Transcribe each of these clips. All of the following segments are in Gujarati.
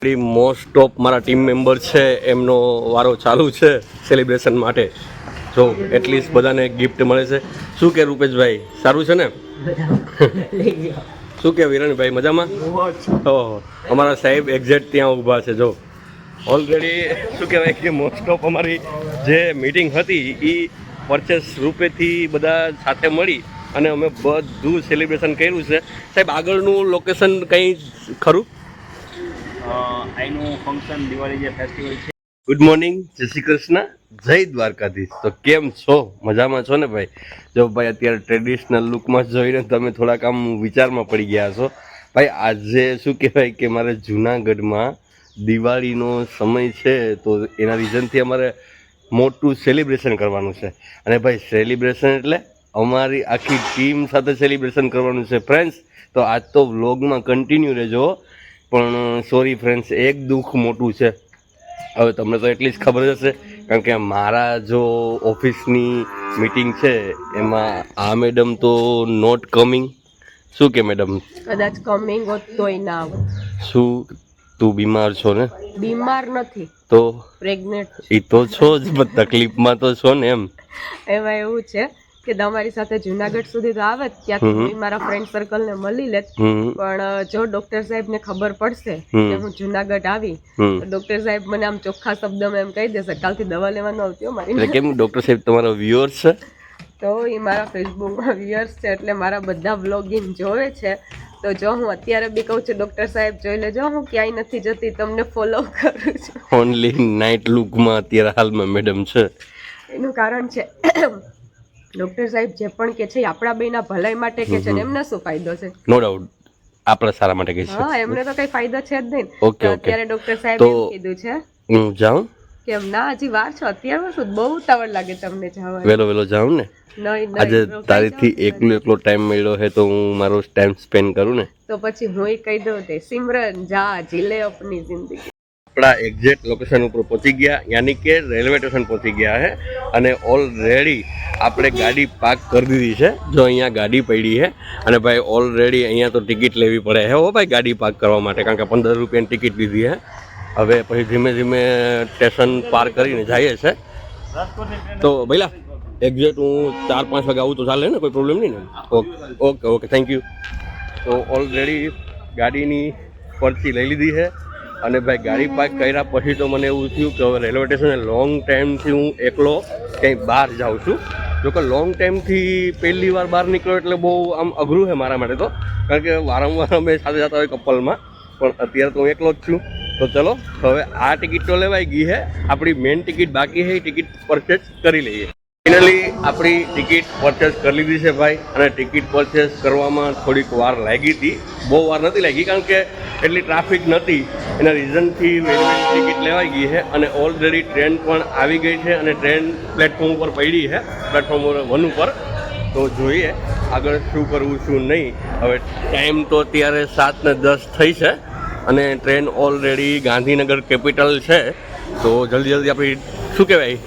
મોસ્ટ ઓફ મારા ટીમ મેમ્બર છે એમનો વારો ચાલુ છે સેલિબ્રેશન માટે. જો એટલીસ્ટ બધાને ગિફ્ટ મળે છે. શું કે રૂપેશભાઈ સારું છે ને? શું કે વિરણભાઈ મજામાં? ઓહો, અમારા સાહેબ એક્ઝેક્ટ ત્યાં ઊભા છે. જો ઓલરેડી શું કહેવાય કે મોસ્ટ ઓફ અમારી જે મીટિંગ હતી એ પરચેસ રૂપેથી બધા સાથે મળી અને અમે બધું સેલિબ્રેશન કર્યું છે. સાહેબ આગળનું લોકેશન કંઈ ખરું? આઈનું ફંક્શન દિવાળી જે ફેસ્ટિવલ છે. ગુડ મોર્નિંગ, જય શ્રી કૃષ્ણ, જય દ્વારકાધીશ. તો કેમ છો? મજામાં છો ને ભાઈ? જો ભાઈ અત્યારે ટ્રેડિશનલ લુકમાં જોઈને તમે થોડાક આમ વિચારમાં પડી ગયા છો. ભાઈ આજે શું કહેવાય કે મારે જૂનાગઢમાં દિવાળીનો સમય છે તો એના રીઝનથી અમારે મોટું સેલિબ્રેશન કરવાનું છે. અને ભાઈ સેલિબ્રેશન એટલે અમારી આખી ટીમ સાથે સેલિબ્રેશન કરવાનું છે ફ્રેન્ડ્સ. તો આજ તો વ્લોગમાં કન્ટિન્યુ રહેજો. પણ સોરી ફ્રેન્ડ્સ, એક દુઃખ મોટું છે. હવે તમને તો એટલી જ ખબર હશે કારણ કે મારા જો ઓફિસની મીટિંગ છે એમાં આ મેડમ તો નોટ કમિંગ. શું કે મેડમ? કદાચ કમિંગ હોત તોય ના આવત. શું તું બીમાર છો ને? બીમાર નથી તો પ્રેગ્નેન્ટ. એ તો છો જ, પણ તકલીફમાં તો છો ને એમ. એમાં એવું છે કે તમારી સાથે જુનાગઢ સુધી તો આવે ત્યાંથી મારા ફ્રેન્ડ સર્કલ ને મળી લેત. પણ જો ડોક્ટર સાહેબ ને ખબર પડશે કે હું જુનાગઢ આવી તો ડોક્ટર સાહેબ મને આમ ચોખ્ખા શબ્દમાં એમ કહી દેશે કાલથી દવા લેવાનું આવતી હો મારી. એટલે કેમ ડોક્ટર સાહેબ તમારો વ્યુઅર્સ છે? તો એ મારા ફેસબુકમાં વ્યુઅર્સ છે એટલે મારા બધા વ્લોગિંગ જોવે છે. તો જો હું અત્યારે બી કહું છું ડોક્ટર સાહેબ જોઈ લેજો, હું ક્યાંય નથી જતી, તમને ફોલો કરું છું. ઓનલી નાઇટ લુકમાં અત્યારે હાલમાં મેડમ છે. એનું કારણ છે ડોક્ટર સાહેબ જે પણ કે છે એ આપણા બેના ભલાઈ માટે કે છે ને એમને શું ફાયદો છે? નો ડાઉટ આપણા સારા માટે કહે છે. હા, એમને તો કઈ ફાયદો છે જ નહીં. Okay okay. અત્યારે ડોક્ટર સાહેબ તો એમ કીધું છે હું જાઉં? કેમ ના, હજી વાર છો. અત્યારે શું બહુ ઉતાવળ લાગે તમને જવાનું? વેલો વેલો જાઉં ને. નહીં આજે તારીથી એકલો ટાઈમ મળ્યો છે તો હું મારો ટાઈમ સ્પેન્ડ કરું ને. તો પછી હું એ કહી દઉં તે સિમરન જા જીલે અપની જિંદગી. આપણા એક્ઝેક્ટ લોકેશન ઉપર પહોંચી ગયા, યાની કે રેલવે સ્ટેશન પહોંચી ગયા છે. અને ઓલરેડી આપણે ગાડી પાર્ક કરી દીધી છે. જો અહીંયા ગાડી પડી છે અને ભાઈ ઓલરેડી અહીંયા તો ટિકિટ લેવી પડે છે હો ભાઈ ગાડી પાર્ક કરવા માટે, કારણ કે 15 રૂપિયાની ટિકિટ લીધી છે. હવે પછી ધીમે ધીમે સ્ટેશન પાર કરીને જઈએ છે. તો ભઈલા એક્ઝેક્ટ હું 4-5 વાગે આવું તો ચાલે ને? કોઈ પ્રોબ્લેમ નહીં ને? Okay okay okay, thank you. તો ઓલરેડી ગાડીની પરચી લઈ લીધી છે અને ભાઈ ગાડી પાર્ક કર્યા પછી તો મને એવું થયું કે હવે રેલવે સ્ટેશને લોંગ ટાઈમથી હું એકલો ક્યાંય બહાર જાઉં છું. જોકે લોંગ ટાઈમથી પહેલી વાર બહાર નીકળ્યો એટલે બહુ આમ અઘરું છે મારા માટે તો, કારણ કે વારંવાર અમે સાથે જતા હોય કપલમાં, પણ અત્યારે તો હું એકલો જ છું. તો ચલો હવે આ ટિકિટ તો લેવાઈ ગઈ છે, આપણી મેઇન ટિકિટ બાકી છે એ ટિકિટ પરચેસ કરી લઈએ. ફાઇનલી આપણી ટિકિટ પરચેસ કરી લીધી છે ભાઈ. અને ટિકિટ પરચેસ કરવામાં થોડીક વાર લાગી હતી, બહુ વાર નથી લાગી કારણ કે એટલી ટ્રાફિક નથી. એના રીઝનથી વહેલી ટિકિટ લેવાઈ ગઈ છે અને ઓલરેડી ટ્રેન પણ આવી ગઈ છે અને ટ્રેન પ્લેટફોર્મ ઉપર પડી છે, પ્લેટફોર્મ 1 ઉપર. તો જોઈએ આગળ શું કરવું શું નહીં. હવે ટાઈમ તો અત્યારે 7:10 થઈ છે અને ટ્રેન ઓલરેડી ગાંધીનગર કેપિટલ છે. તો જલ્દી આપણી શું કહેવાય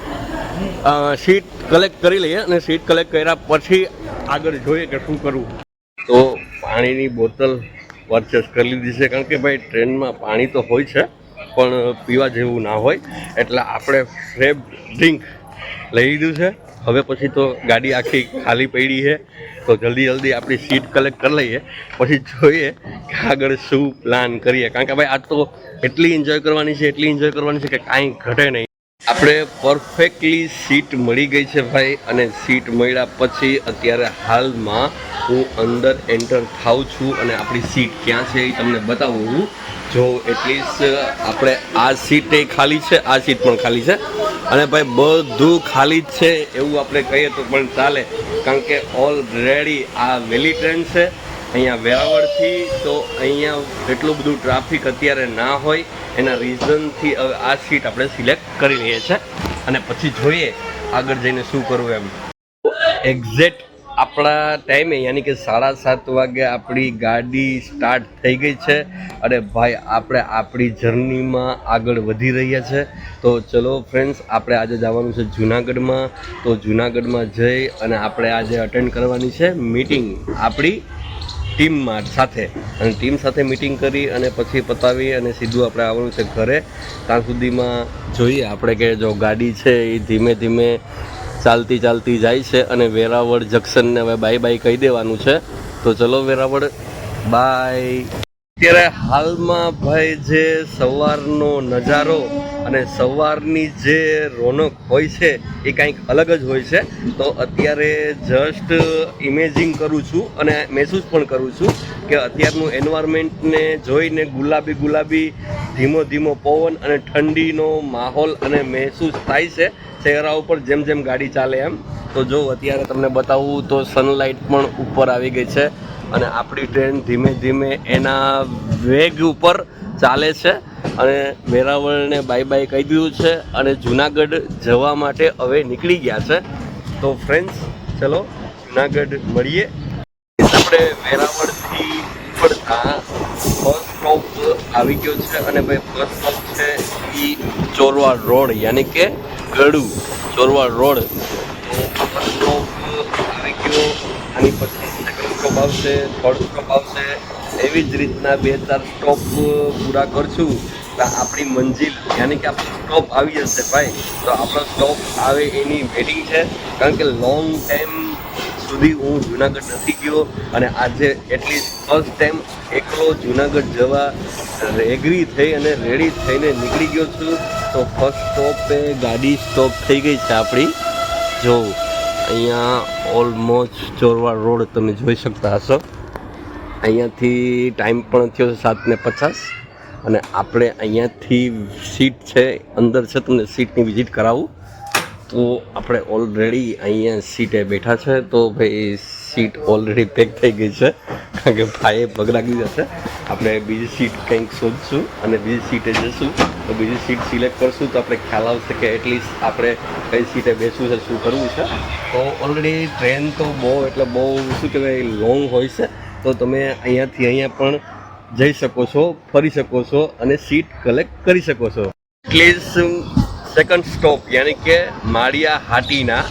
સીટ કલેક્ટ કરી લઈએ અને સીટ કલેક્ટ કર્યા પછી આગળ જોઈએ કે શું કરવું. તો પાણીની બોટલ પરચેસ કરી લીધી છે કારણ કે ભાઈ ટ્રેનમાં પાણી તો હોય છે પણ પીવા જેવું ના હોય, એટલે આપણે ફ્રેશ ડ્રિંક લઈ લીધું છે. હવે પછી તો ગાડી આખી ખાલી પડી છે તો જલ્દી આપણી સીટ કલેક્ટ કરી લઈએ, પછી જોઈએ કે આગળ શું પ્લાન કરીએ. કારણ કે ભાઈ આજ તો એટલી એન્જોય કરવાની છે કે કાંઈ ઘટે નહીં. આપણે પરફેક્ટલી સીટ મળી ગઈ છે ભાઈ. અને સીટ મળ્યા પછી અત્યારે હાલમાં હું અંદર એન્ટર થાઉં છું અને આપણી સીટ ક્યાં છે એ તમને બતાવું છું. જો એટલીસ્ટ આપણે આ સીટ એ ખાલી છે, આ સીટ પણ ખાલી છે અને ભાઈ બધું ખાલી જ છે એવું આપણે કહીએ તો પણ ચાલે, કારણ કે ઓલરેડી આ વહેલી ટ્રેન છે અહીંયા વેરાવળથી. તો અહીંયા એટલું બધું ટ્રાફિક અત્યારે ના હોય એના રીઝનથી હવે આ સીટ આપણે સિલેક્ટ કરી લઈએ છીએ અને પછી જોઈએ આગળ જઈને શું કરવું એમ. એક્ઝેક્ટ આપણા ટાઈમે યાની કે 7:30 વાગે આપણી ગાડી સ્ટાર્ટ થઈ ગઈ છે અને ભાઈ આપણે આપણી જર્નીમાં આગળ વધી રહ્યા છે. તો ચલો ફ્રેન્ડ્સ, આપણે આજે જવાનું છે જૂનાગઢમાં. તો જૂનાગઢમાં જઈ અને આપણે આજે અટેન્ડ કરવાની છે મીટિંગ આપણી ટીમમાં સાથે, અને ટીમ સાથે મિટિંગ કરી અને પછી પતાવી અને સીધું આપણે આવવાનું છે ઘરે. ત્યાં સુધીમાં જોઈએ આપણે કે જો ગાડી છે એ ધીમે ધીમે ચાલતી જાય છે અને વેરાવળ જંકશનને હવે બાય બાય કહી દેવાનું છે. તો ચલો વેરાવળ બાય. અત્યારે હાલમાં ભાઈ જે સવારનો નજારો અને સવારની જે રોનક હોય છે એ કંઈક અલગ જ હોય છે. તો અત્યારે જસ્ટ ઇમેજિંગ કરું છું અને મહેસૂસ પણ કરું છું કે અત્યારનું એન્વાયરમેન્ટને જોઈને ગુલાબી ધીમો પવન અને ઠંડીનો માહોલ અને મહેસૂસ થાય છે ચહેરા ઉપર જેમ જેમ ગાડી ચાલે એમ. તો જો અત્યારે તમને બતાવું તો સનલાઇટ પણ ઉપર આવી ગઈ છે અને આપણી ટ્રેન ધીમે ધીમે એના વેગ ઉપર ચાલે છે અને વેરાવળને બાય બાય કહી દીધું છે અને જુનાગઢ જવા માટે હવે નીકળી ગયા છે. તો ફ્રેન્ડ્સ ચલો જુનાગઢ મળીએ. આપણે વેરાવળથી પડતા ફર્સ્ટ સ્ટોપ આવી ગયો છે અને ભાઈ ફર્સ્ટ સ્ટોપ છે એ ચોરવાડ રોડ યાની કે ગળુ ચોરવાડ રોડ. તો ફર્સ્ટ સ્ટોપ આવી ગયો. આની પછી સેકન્ડ સ્ટોપ આવશે, થર્ડ સ્ટોપ આવશે. એવી જ રીતના 2-4 સ્ટોપ પૂરા કરશું તો આપણી મંજિલ યાની કે આપણો સ્ટોપ આવી જશે ભાઈ. તો આપણો સ્ટોપ આવે એની વેટિંગ છે, કારણ કે લોંગ ટાઈમ સુધી હું જુનાગઢ નથી ગયો અને આજે એટલીસ્ટ ફર્સ્ટ ટાઈમ એકલો જુનાગઢ જવા એગ્રી થઈ અને રેડી થઈને નીકળી ગયો છું. તો ફર્સ્ટ સ્ટોપે ગાડી સ્ટોપ થઈ ગઈ છે આપણી. જો અહીંયા ઓલમોસ્ટ ચોરવાડ રોડ તમે જોઈ શકતા હશો. અહીંયાથી ટાઈમ પણ થયો છે 7:50 અને આપણે અહીંયાથી સીટ છે અંદર છે, તમને સીટની વિઝિટ કરાવું. તો આપણે ઓલરેડી અહીંયા સીટે બેઠા છે. તો ભાઈ સીટ ઓલરેડી પેક થઈ ગઈ છે, કારણ કે ભાઈએ પગ લાગી જશે. આપણે બીજી સીટ કંઈક શોધશું અને બીજી સીટે જશું. તો બીજી સીટ સિલેક્ટ કરશું તો આપણે ખ્યાલ આવશે કે એટલીસ્ટ આપણે કઈ સીટે બેસવું છે, શું કરવું છે. તો ઓલરેડી ટ્રેન તો બહુ એટલે બહુ શું કહેવાય લોંગ હોય છે. તો તમે અહીંયાથી અહીંયા પણ જઈ શકો છો, ફરી શકો છો અને સીટ કલેક્ટ કરી શકો છો. એટલીસ્ટ સેકન્ડ સ્ટોપ યાની કે માળિયા હાટીના.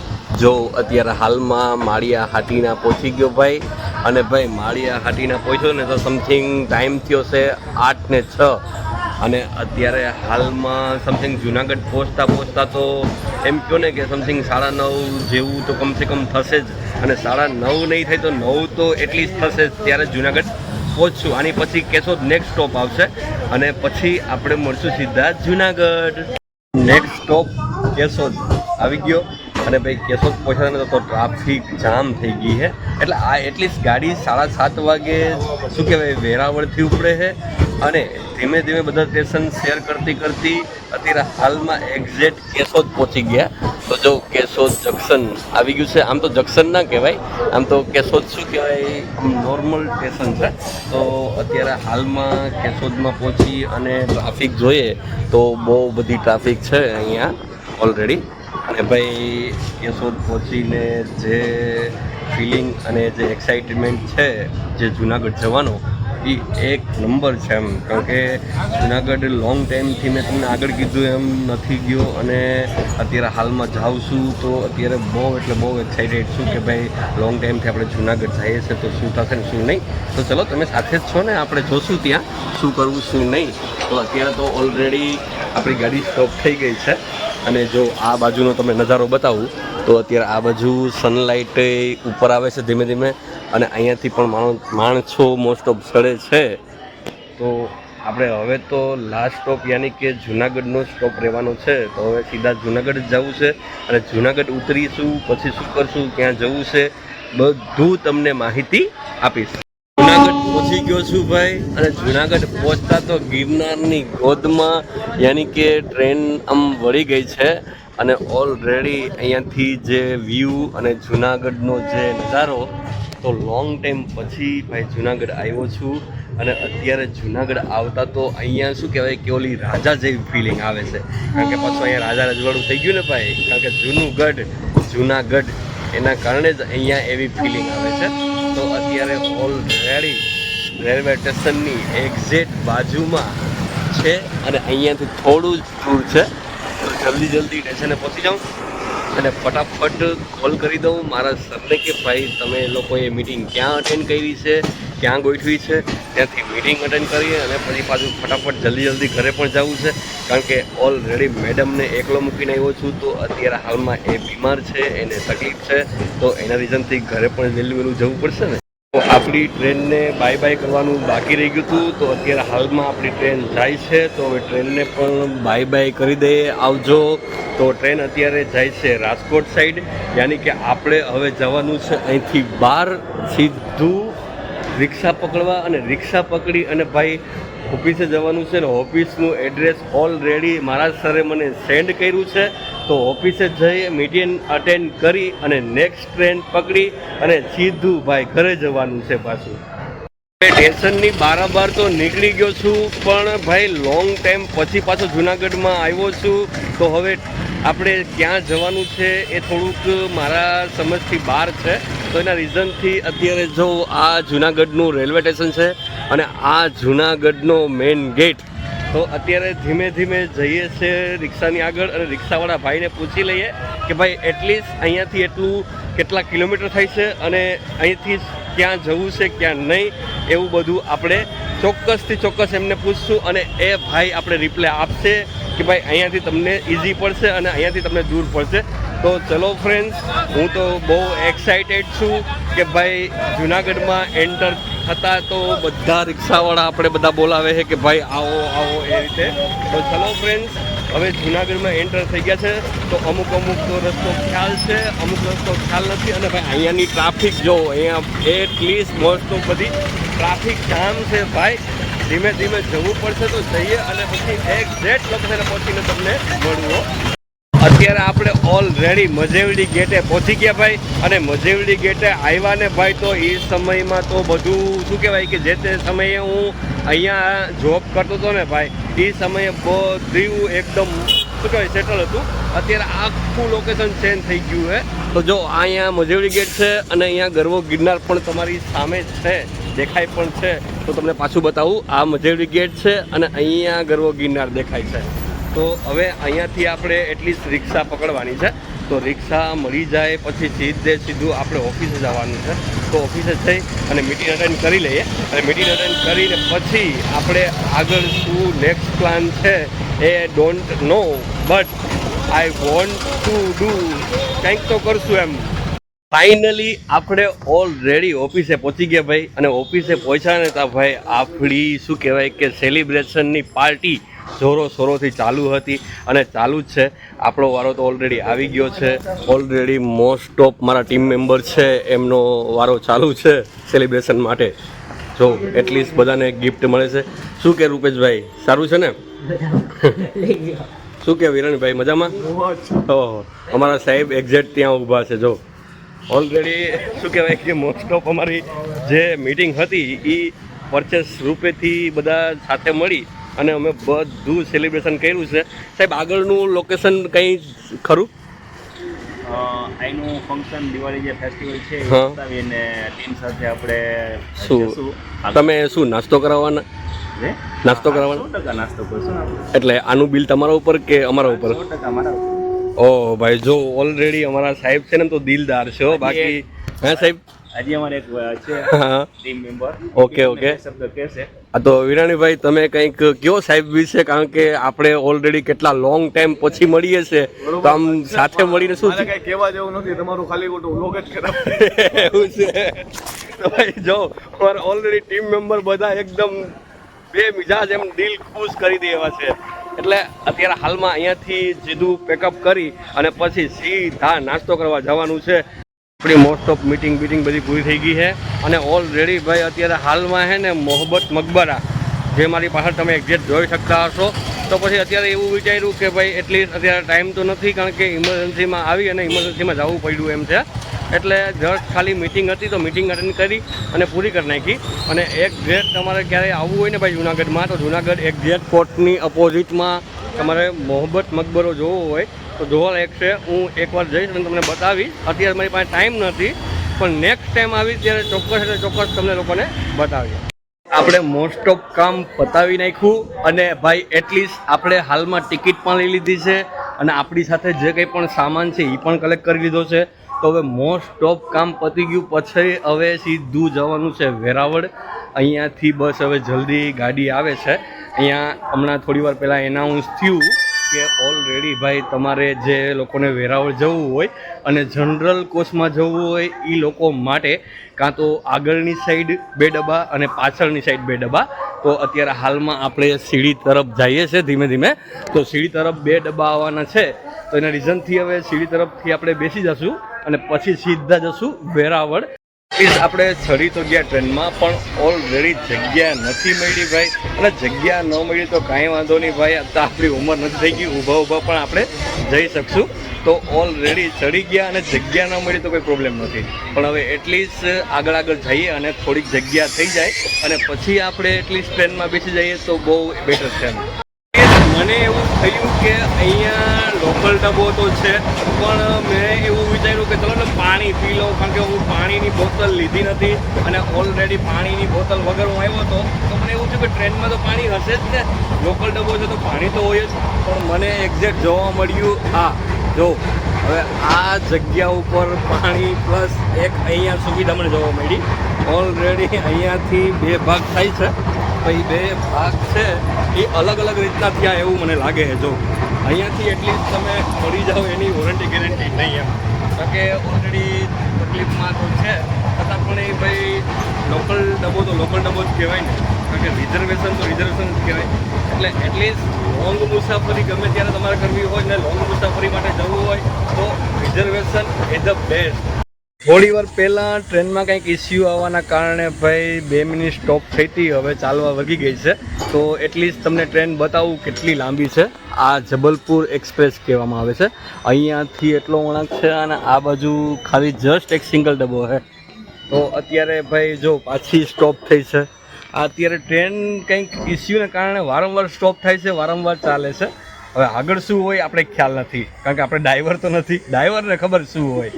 જો અત્યારે હાલમાં માળિયા હાટીના પહોંચી ગયો ભાઈ. અને ભાઈ માળિયા હાટીના પહોંચ્યો ને તો સમથિંગ ટાઈમ થયો છે 8:06 અને અત્યારે હાલમાં સમથિંગ જુનાગઢ પહોંચતા તો એમ કહો ને કે સમથિંગ 9:30 જેવું તો કમસે કમ થશે જ. અને 9:30 નહીં થાય તો 9 તો એટલીસ્ટ થશે જ, ત્યારે જુનાગઢ પહોંચશું. આની પછી કેશોદ નેક્સ્ટ સ્ટોપ આવશે અને પછી આપણે મળશું સીધા જુનાગઢ. નેક્સ્ટ સ્ટોપ કેશોદ આવી ગયો અને ભાઈ કેશોદ પહોંચ્યા તો ટ્રાફિક જામ થઈ ગઈ છે. એટલે આ એટલીસ્ટ ગાડી 7:30 વાગે શું કહેવાય વેરાવળથી ઉપડે છે અને ધીમે ધીમે બધા સ્ટેશન શેર કરતી અત્યારે હાલમાં એક્ઝેક્ટ કેશોદ પહોંચી ગયા. તો જો કેશોદ જંકશન આવી ગયું છે. આમ તો જંકશન ના કહેવાય, આમ તો કેશોદ શું કહેવાય આમ નોર્મલ સ્ટેશન છે. તો અત્યારે હાલમાં કેશોદમાં પહોંચી અને ટ્રાફિક જોઈએ તો બહુ બધી ટ્રાફિક છે અહીંયા ઓલરેડી. અને ભાઈ કેશોદ પહોંચીને જે ફિલિંગ અને જે એક્સાઇટમેન્ટ છે જે જુનાગઢ જવાનો એ એક નંબર છે એમ. કારણ કે જુનાગઢ લોંગ ટાઈમથી મેં તમને આગળ કીધું એમ નથી ગયો અને અત્યારે હાલમાં જાઉં છું તો અત્યારે બહુ એટલે બહુ એક્સાઇટેડ છું કે ભાઈ લોંગ ટાઈમથી આપણે જુનાગઢ જઈએ છીએ તો શું થશે ને શું નહીં. તો ચલો તમે સાથે જ છો ને, આપણે જોશું ત્યાં શું કરવું શું નહીં. તો અત્યારે તો ઓલરેડી આપણી ગાડી સ્ટોપ થઈ ગઈ છે અને જો આ બાજુનો તમે નજારો બતાવું તો અત્યારે આ બાજુ સનલાઇટ ઉપર આવે છે ધીમે ધીમે અને અહીંયાથી પણ માણસો મોસ્ટ ઓફ ચડે છે. તો આપણે હવે તો લાસ્ટ સ્ટોપ યાની કે જુનાગઢનો સ્ટોપ રહેવાનો છે. તો હવે સીધા જુનાગઢ જ જવું છે અને જુનાગઢ ઉતરીશું પછી શું કરશું, ક્યાં જવું છે, બધું તમને માહિતી આપીશ. જુનાગઢ પહોંચી ગયો છું ભાઈ અને જુનાગઢ પહોંચતા તો ગિરનારની ગોદમાં યાની કે ટ્રેન આમ વળી ગઈ છે અને ઓલરેડી અહીંયાથી જે વ્યૂ અને જુનાગઢનો જે નજારો. તો લોંગ ટાઈમ પછી ભાઈ જુનાગઢ આવ્યો છું અને અત્યારે જુનાગઢ આવતા તો અહીંયા શું કહેવાય કે ઓલી રાજા જેવી ફિલિંગ આવે છે. કારણ કે પાછું અહીંયા રાજા રજવાડું થઈ ગયું ને ભાઈ, કારણ કે જુનાગઢ એના કારણે જ અહીંયા એવી ફિલિંગ આવે છે. તો અત્યારે ઓલરેડી રેલવે સ્ટેશનની એક્ઝેક્ટ બાજુમાં છે અને અહીંયાથી થોડું જ દૂર છે. તો જલ્દી સ્ટેશને પહોંચી જાઉં અને ફટાફટ કોલ કરી દઉં મારા સરને કે ભાઈ તમે લોકોએ મિટિંગ ક્યાં અટેન્ડ કરી છે, ક્યાં ગોઠવી છે ત્યાંથી મીટિંગ અટેન્ડ કરીએ અને પછી પાછું ફટાફટ જલ્દી ઘરે પણ જવું છે, કારણ કે ઓલરેડી મેડમને એકલો મૂકીને આવ્યો છું. તો અત્યારે હાલમાં એ બીમાર છે, એને તકલીફ છે, તો એના રીઝનથી ઘરે પણ વહેલું જવું પડશે ને. તો આપણી ટ્રેનને બાય બાય કરવાનું બાકી રહી ગયું હતું, તો અત્યારે હાલમાં આપણી ટ્રેન જાય છે. તો હવે ટ્રેનને પણ બાય બાય કરી દઈએ, આવજો. તો ટ્રેન અત્યારે જાય છે રાજકોટ સાઈડ, યાની કે આપણે હવે જવાનું છે અહીંથી બહાર સીધું રિક્ષા પકડવા, અને રિક્ષા પકડી અને ભાઈ ઓફિસે જવાનું છે. ને ઓફિસનું એડ્રેસ ઓલરેડી મારા સરે મને સેન્ડ કર્યું છે. તો ઓફિસે જઈ મીટિંગ અટેન્ડ કરી અને નેક્સ્ટ ટ્રેન પકડી અને સીધું ભાઈ ઘરે જવાનું છે પાછું. સ્ટેશનની બારાબાર તો નીકળી ગયો છું, પણ ભાઈ લોંગ ટાઈમ પછી પાછો જુનાગઢમાં આવ્યો છું. તો હવે આપણે ક્યાં જવાનું છે એ થોડુંક મારા સમજથી બહાર છે, તો એના રીઝનથી અત્યારે જો આ જુનાગઢનું રેલવે સ્ટેશન છે અને આ જુનાગઢનો મેઇન ગેટ. તો અત્યારે ધીમે ધીમે જઈએ છીએ રિક્ષાની આગળ, અને રિક્ષાવાળા ભાઈને પૂછી લઈએ કે ભાઈ એટલીસ્ટ અહીંયાથી એટલું કેટલા કિલોમીટર થાય છે અને અહીંથી ક્યાં જવું છે ક્યાં નહીં, એવું બધું આપણે ચોક્કસથી ચોક્કસ એમને પૂછશું. અને એ ભાઈ આપણે રિપ્લાય આપશે કે ભાઈ અહીંયાથી તમને ઇઝી પડશે અને અહીંયાથી તમને દૂર પડશે. તો ચલો ફ્રેન્ડ્સ, હું તો બહુ એક્સાઇટેડ છું કે ભાઈ જુનાગઢમાં એન્ટર થતાં તો બધા રિક્ષાવાળા આપણે બધા બોલાવે છે કે ભાઈ આવો આવો એ રીતે. તો ચલો ફ્રેન્ડ્સ, હવે જુનાગઢમાં એન્ટર થઈ ગયા છે. તો અમુક તો રસ્તો ખ્યાલ છે, અમુક રસ્તો ખ્યાલ નથી. અને ભાઈ અહીંયાની ટ્રાફિક જો, અહીંયા એટલીસ્ટ મોસ્ટ ઓફ બધી ટ્રાફિક જામ છે ભાઈ. ધીમે ધીમે જવું પડશે, તો જઈએ અને પછી એક્ઝેક્ટ લોકેશને પહોંચીને તમને મળવું. અત્યારે આપણે ઓલરેડી મજેવડી ગેટે પહોંચી ગયા ભાઈ, અને મજેવડી ગેટે આવ્યા ને ભાઈ. તો એ સમયમાં તો બધું શું કહેવાય કે જે તે સમયે હું અહીંયા જોબ કરતો હતો ને ભાઈ, એ સમયે બધું એકદમ શું કહેવાય સેટલ હતું. અત્યારે આખું લોકેશન ચેન્જ થઈ ગયું છે. તો જો અહીંયા મજેવડી ગેટ છે અને અહીંયા ગરવો ગિરનાર પણ તમારી સામે જ છે, દેખાય પણ છે. તો તમને પાછું બતાવું, આ મજેવડી ગેટ છે અને અહીંયા ગરવો ગિરનાર દેખાય છે. તો હવે અહીંયાથી આપણે એટલીસ્ટ રિક્ષા પકડવાની છે. તો રિક્ષા મળી જાય પછી સીધું આપણે ઓફિસે જવાનું છે. તો ઓફિસે જઈ અને મીટિંગ અટેન્ડ કરી લઈએ, અને મીટિંગ અટેન્ડ કરીને પછી આપણે આગળ શું નેક્સ્ટ પ્લાન છે એ don't know, but I want to do કંઈક તો કરશું એમ. ફાઇનલી આપણે ઓલરેડી ઓફિસે પહોંચી ગયા ભાઈ, અને ઓફિસે પહોંચ્યા ને ત્યાં ભાઈ આપણી શું કહેવાય કે સેલિબ્રેશનની પાર્ટી જોરો શોરોથી ચાલુ હતી અને ચાલુ જ છે. આપણો વારો તો ઓલરેડી આવી ગયો છે. ઓલરેડી મોસ્ટ ઓફ મારા ટીમ મેમ્બર છે એમનો વારો ચાલુ છે સેલિબ્રેશન માટે. જો એટલીસ્ટ બધાને ગિફ્ટ મળે છે. શું કે રૂપેશભાઈ, સારું છે ને? શું કે વિરણભાઈ, મજામાં? ઓહો, અમારા સાહેબ એક્ઝેક્ટ ત્યાં ઊભા છે. જો ઓલરેડી શું કહેવાય કે મોસ્ટ ઓફ અમારી જે મિટિંગ હતી એ પરચેસ રૂપેથી બધા સાથે મળી અને અમે બધું સેલિબ્રેશન કર્યું છે. સાહેબ આગળનું લોકેશન કંઈ ખરું? અહીંનું ફંક્શન દિવાળી જે ફેસ્ટિવલ છે એ હા. બતાવીને ટીમ સાથે આપણે શું તમે શું નાસ્તો કરાવવાના? નાસ્તો કરાવવાનો? 100% નાસ્તો કરશું આપણે. એટલે આનું બિલ તમારા ઉપર કે અમારા ઉપર? 100% મારા ઉપર. ઓહ ભાઈ, જો ઓલરેડી અમારા સાહેબ છે ને તો દિલદાર છે હો. બાકી હા સાહેબ, હજી અમારે એક છે હા ટીમ મેમ્બર. Okay okay. શબ્દ કહેશે. હા તો વિરાણીભાઈ તમે કંઈક કયો સાહેબ વિશે, કારણ કે આપણે ઓલરેડી કેટલા લોંગ ટાઈમ પછી મળીએ છીએ, તો આમ સાથે મળીને શું કઈ કહેવા જેવું નથી, તમારું ખાલી ખોટું વ્લોગ જ ખરાબ. એવું છે? તો ભાઈ જો અમારા ઓલરેડી ટીમ મેમ્બર બધા એકદમ બે મિજાજ એમ દિલ ખુશ કરી દે એવા છે. એટલે અત્યારે હાલમાં અહીંયાથી સીધું પેકઅપ કરી અને પછી સીધા નાસ્તો કરવા જવાનું છે. આપણી મોસ્ટ ઓફ મીટિંગ બધી પૂરી થઈ ગઈ છે, અને ઓલરેડી ભાઈ અત્યારે હાલમાં છે ને મોહબ્બત મકબરા જે મારી પાછળ તમે એક્ઝેક્ટ જોઈ શકતા હશો. તો પછી અત્યારે એવું વિચાર્યું કે ભાઈ એટલીસ્ટ અત્યારે ટાઈમ તો નથી, કારણ કે ઇમરજન્સીમાં આવી અને ઇમરજન્સીમાં જવું પડ્યું એમ છે. એટલે જસ્ટ ખાલી મીટિંગ હતી તો મીટિંગ અટેન્ડ કરી અને પૂરી કરી નાખી. અને એક્ઝેક્ટ તમારે ક્યારેય આવવું હોય ને ભાઈ જુનાગઢમાં, તો જુનાગઢ એક્ઝેક્ટ કોર્ટની અપોઝિટમાં તમારે મોહબ્બત મકબરો જોવો હોય તો જોવા લાયક છે. હું એકવાર જઈશ અને તમને બતાવીશ. અત્યારે મારી પાસે ટાઈમ નથી, પણ નેક્સ્ટ ટાઈમ આવી ત્યારે ચોક્કસ તમને લોકોને બતાવીએ. આપણે મોસ્ટ ઓફ કામ પતાવી નાખ્યું, અને ભાઈ એટલીસ્ટ આપણે હાલમાં ટિકિટ પણ લઈ લીધી છે, અને આપણી સાથે જે કંઈ પણ સામાન છે એ પણ કલેક્ટ કરી લીધો છે. તો હવે મોસ્ટ ઓફ કામ પતી ગયું, પછી હવે સીધું જવાનું છે વેરાવળ. અહીંયાથી બસ હવે જલ્દી ગાડી આવે છે. અહીંયા હમણાં થોડી વાર પહેલાં એનાઉન્સ થયું કે ઓલરેડી ભાઈ તમારે જે લોકોને વેરાવળ જવું હોય અને જનરલ કોચમાં જવું હોય એ લોકો માટે કાં તો આગળની સાઈડ 2 ડબ્બા અને પાછળની સાઈડ 2 ડબ્બા. તો અત્યારે હાલમાં આપણે સીડી તરફ જઈએ છીએ ધીમે ધીમે. તો સીડી તરફ 2 ડબ્બા આવવાના છે, તો એના રીઝનથી હવે સીડી તરફથી આપણે બેસી જશું અને પછી સીધા જશું વેરાવળ. પ્લીઝ આપણે ચડી તો ગયા ટ્રેનમાં, પણ ઓલરેડી જગ્યા નથી મળી ભાઈ. અને જગ્યા ન મળી તો કાંઈ વાંધો નહીં ભાઈ, અત્યારે આપણી ઉંમર નથી થઈ ગઈ, ઊભા ઊભા પણ આપણે જઈ શકશું. તો ઓલરેડી ચડી ગયા અને જગ્યા ન મળી તો કોઈ પ્રોબ્લેમ નથી, પણ હવે એટલીસ્ટ આગળ જઈએ અને થોડીક જગ્યા થઈ જાય અને પછી આપણે એટલીસ્ટ ટ્રેનમાં બેસી જઈએ તો બહુ બેટર છે. મને એવું થયું કે અહીંયા લોકલ ડબ્બો તો છે, પણ મેં એવું વિચાર્યું કે ચલો ને પાણી પી લઉં, કારણ કે હું પાણીની બોટલ લીધી નથી અને ઓલરેડી પાણીની બોટલ વગર હું આવ્યો હતો. તો મને એવું થયું કે ટ્રેનમાં તો પાણી હશે જ ને, લોકલ ડબ્બો છે તો પાણી તો હોય જ. પણ મને એક્ઝેક્ટ જોવા મળ્યું, હા જો હવે આ જગ્યા ઉપર પાણી પ્લસ એક અહીંયા સુવિધા મને જોવા મળી. ઓલરેડી અહીંયાથી 2 ભાગ થાય છે, પછી 2 ભાગ છે એ અલગ અલગ રીતના થયા એવું મને લાગે છે. જો અહીંયાથી એટલીસ્ટ તમે મળી જાઓ એની વોરંટી ગેરંટી નહીં એમ, કારણ કે ઓલરેડી તકલીફમાં તો છે, છતાં પણ એ ભાઈ લોકલ ડબ્બો તો લોકલ ડબ્બો જ કહેવાય ને, કારણ કે રિઝર્વેશન તો રિઝર્વેશન જ કહેવાય. એટલે એટલીસ્ટ લોંગ મુસાફરી ગમે ત્યારે તમારે કરવી હોય ને લોંગ મુસાફરી માટે જવું હોય તો રિઝર્વેશન ઇઝ ધ બેસ્ટ. થોડી વાર પહેલાં ટ્રેનમાં કંઈક ઇસ્યુ આવવાના કારણે ભાઈ 2 મિનિટ સ્ટોપ થઈ હતી, હવે ચાલવા વગી ગઈ છે. તો એટલીસ્ટ તમને ટ્રેન બતાવું કેટલી લાંબી છે. આ જબલપુર એક્સપ્રેસ કહેવામાં આવે છે. અહીંયાથી એટલો વળાંક છે અને આ બાજુ ખાલી જસ્ટ એક સિંગલ ડબ્બો છે. તો અત્યારે ભાઈ જો પાછી સ્ટોપ થઈ છે. અત્યારે ટ્રેન કંઈક ઇસ્યુને કારણે વારંવાર સ્ટોપ થાય છે, વારંવાર ચાલે છે. હવે આગળ શું હોય આપણે ખ્યાલ નથી, કારણ કે આપણે ડ્રાઈવર તો નથી, ડ્રાઈવરને ખબર શું હોય.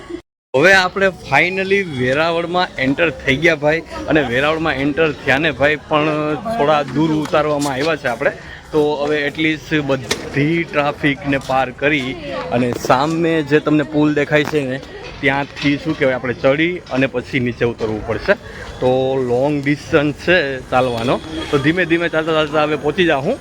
હવે આપણે ફાઇનલી વેરાવળમાં એન્ટર થઈ ગયા ભાઈ, અને વેરાવળમાં એન્ટર થયા ને ભાઈ પણ થોડા દૂર ઉતારવામાં આવ્યા છે આપણે. તો હવે એટલીસ્ટ બધી ટ્રાફિકને પાર કરી અને સામે જે તમને પુલ દેખાય છે ને ત્યાંથી શું કહેવાય આપણે ચડી અને પછી નીચે ઉતરવું પડશે. તો લોંગ ડિસ્ટન્સ છે ચાલવાનો, તો ધીમે ધીમે ચાલતા હવે પહોંચી જાઉં.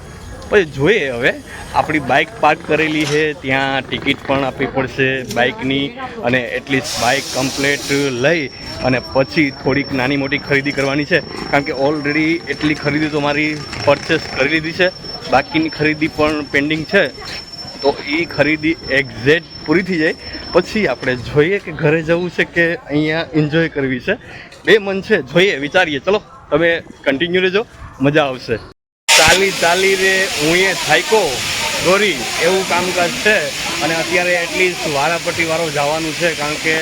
પછી જોઈએ હવે આપણી બાઇક પાર્ક કરેલી છે ત્યાં ટિકિટ પણ આપવી પડશે બાઇકની, અને એટલીસ્ટ બાઇક કમ્પ્લેટ લઈ અને પછી થોડીક નાની મોટી ખરીદી કરવાની છે, કારણ કે ઓલરેડી એટલી ખરીદી તો મારી પરચેસ કરી લીધી છે, બાકીની ખરીદી પણ પેન્ડિંગ છે. તો એ ખરીદી એક્ઝેક્ટ પૂરી થઈ જાય પછી આપણે જોઈએ કે ઘરે જવું છે કે અહીંયા એન્જોય કરવી છે. 2 મન છે, જોઈએ વિચારીએ. ચલો તમે કન્ટિન્યુ રહેજો, મજા આવશે. ચાલી રે હું એ થાયકો દોરી એવું કામકાજ છે. અને અત્યારે એટલીસ્ટ વારાપટ્ટી વાળો જવાનું છે, કારણ કે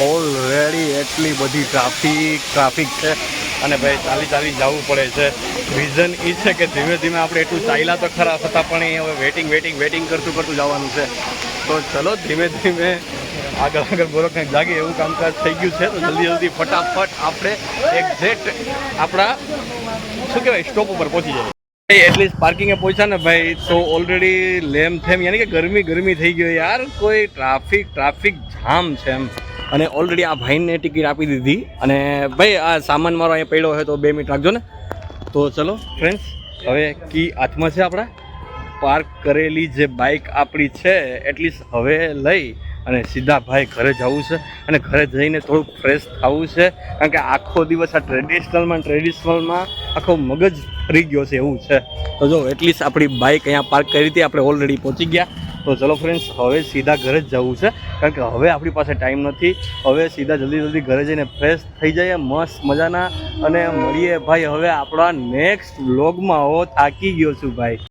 ઓલરેડી એટલી બધી ટ્રાફિક છે અને ભાઈ ચાલી જવું પડે છે. રીઝન એ છે કે ધીમે ધીમે આપણે એટલું ચાલ્યા તો ખરા, છતાં પણ એ હવે વેટિંગ કરતું જવાનું છે. તો ચલો ધીમે ધીમે આગળ ગોરખ કંઈક જાગે એવું કામકાજ થઈ ગયું છે. તો જલ્દી ફટાફટ આપણે એક્ઝેક્ટ આપણા શું કહેવાય સ્ટોપ ઉપર પહોંચી જાય. એટલીસ્ટ પાર્કિંગે પહોંચ્યા ને ભાઈ તો ઓલરેડી લેમ થેમ યાની કે ગરમી થઈ ગયો યાર. કોઈ ટ્રાફિક જામ છે એમ. અને ઓલરેડી આ ભાઈને ટિકિટ આપી દીધી. અને ભાઈ આ સામાન મારો અહીંયા પડ્યો હોય તો 2 મિનિટ રાખજો ને. તો ચલો ફ્રેન્ડ્સ, હવે કી હાથમાં છે આપણા. પાર્ક કરેલી જે બાઇક આપણી છે એટલીસ્ટ હવે લઈ અને સીધા ભાઈ ઘરે જવું છે, અને ઘરે જઈને થોડુંક ફ્રેશ થવું છે, કારણ કે આખો દિવસ આ ટ્રેડિશનલમાં આખો મગજ ફરી ગયો છે એવું છે. તો જો એટલીસ્ટ આપણી બાઇક અહીંયા પાર્ક કરી હતી, આપણે ઓલરેડી પહોંચી ગયા. તો ચલો ફ્રેન્ડ્સ, હવે સીધા ઘરે જ જવું છે, કારણ કે હવે આપણી પાસે ટાઈમ નથી. હવે સીધા જલ્દી ઘરે જઈને ફ્રેશ થઈ જઈએ મસ્ત મજાના, અને મળીએ ભાઈ હવે આપણા નેક્સ્ટ વ્લોગમાં. થાકી ગયો છું ભાઈ.